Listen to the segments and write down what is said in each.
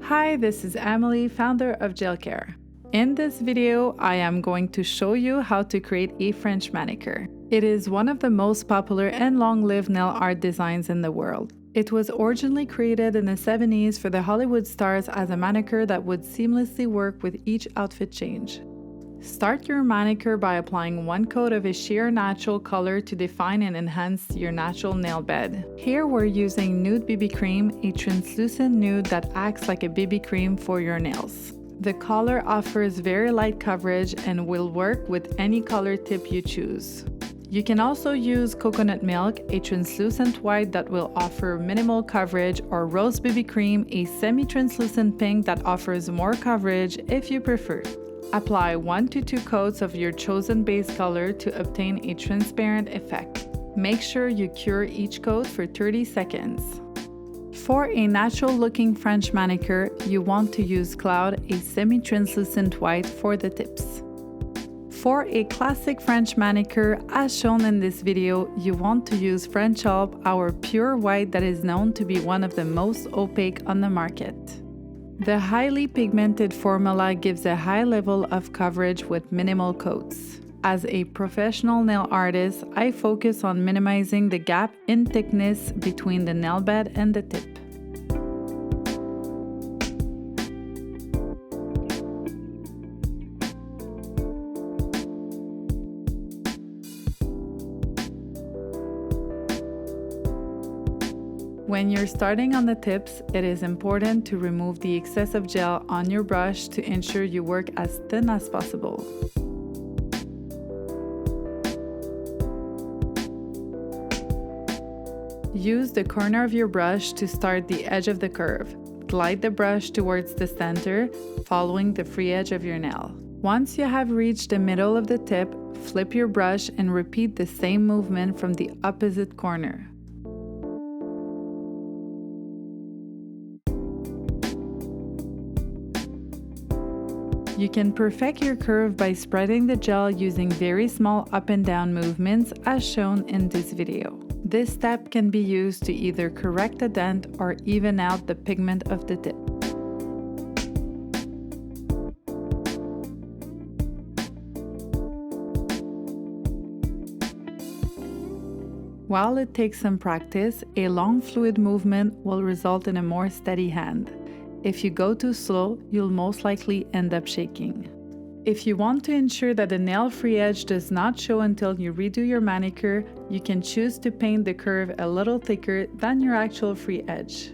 Hi, this is Emilie, founder of Gelcare. In this video, I am going to show you how to create a French manicure. It is one of the most popular and long-lived nail art designs in the world. It was originally created in the 70s for the Hollywood stars as a manicure that would seamlessly work with each outfit change. Start your manicure by applying one coat of a sheer natural color to define and enhance your natural nail bed. Here we're using nude BB cream, a translucent nude that acts like a BB cream for your nails. The color offers very light coverage and will work with any color tip you choose. You can also use coconut milk, a translucent white that will offer minimal coverage, or rose BB cream, a semi-translucent pink that offers more coverage if you prefer. Apply 1 to 2 coats of your chosen base color to obtain a transparent effect. Make sure you cure each coat for 30 seconds. For a natural-looking French manicure, you want to use Cloud, a semi-translucent white, for the tips. For a classic French manicure, as shown in this video, you want to use French Alp, our pure white that is known to be one of the most opaque on the market. The highly pigmented formula gives a high level of coverage with minimal coats. As a professional nail artist, I focus on minimizing the gap in thickness between the nail bed and the tip. When you're starting on the tips, it is important to remove the excessive gel on your brush to ensure you work as thin as possible. Use the corner of your brush to start the edge of the curve. Glide the brush towards the center, following the free edge of your nail. Once you have reached the middle of the tip, flip your brush and repeat the same movement from the opposite corner. You can perfect your curve by spreading the gel using very small up and down movements as shown in this video. This step can be used to either correct a dent or even out the pigment of the tip. While it takes some practice, a long fluid movement will result in a more steady hand. If you go too slow, you'll most likely end up shaking. If you want to ensure that the nail-free edge does not show until you redo your manicure, you can choose to paint the curve a little thicker than your actual free edge.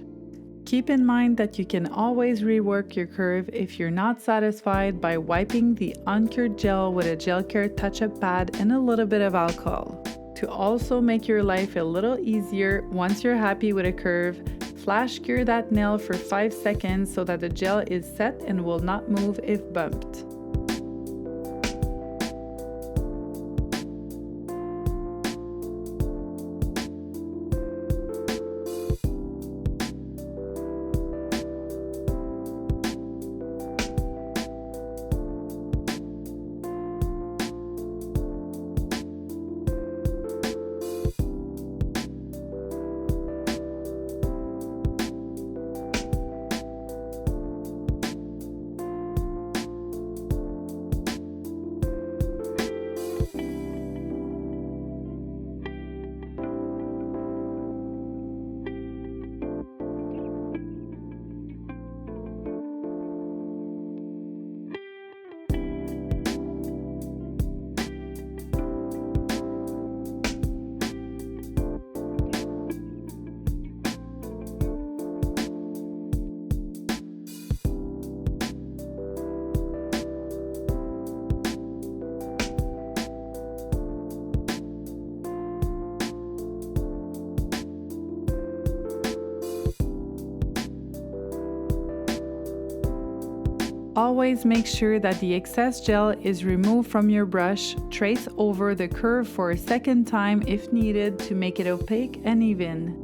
Keep in mind that you can always rework your curve if you're not satisfied by wiping the uncured gel with a Gelcare touch-up pad and a little bit of alcohol. To also make your life a little easier, once you're happy with a curve, flash cure that nail for 5 seconds so that the gel is set and will not move if bumped. Always make sure that the excess gel is removed from your brush. Trace over the curve for a second time if needed to make it opaque and even.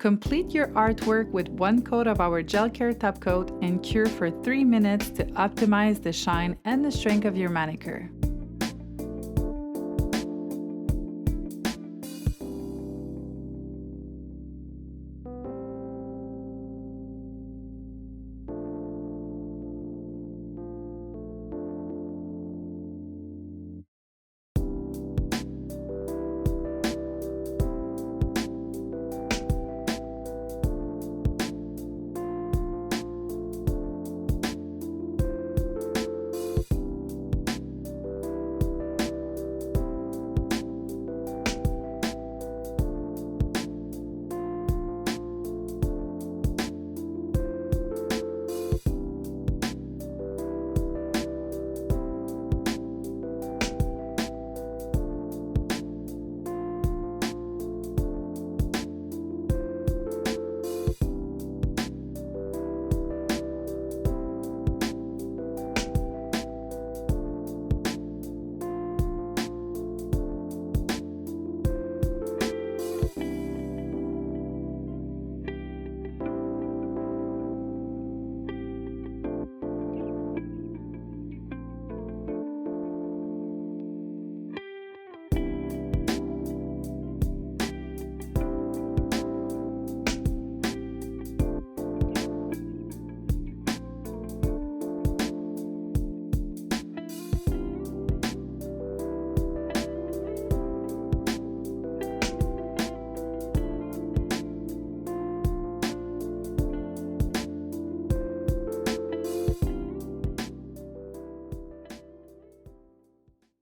Complete your artwork with 1 coat of our Gelcare top coat and cure for 3 minutes to optimize the shine and the strength of your manicure.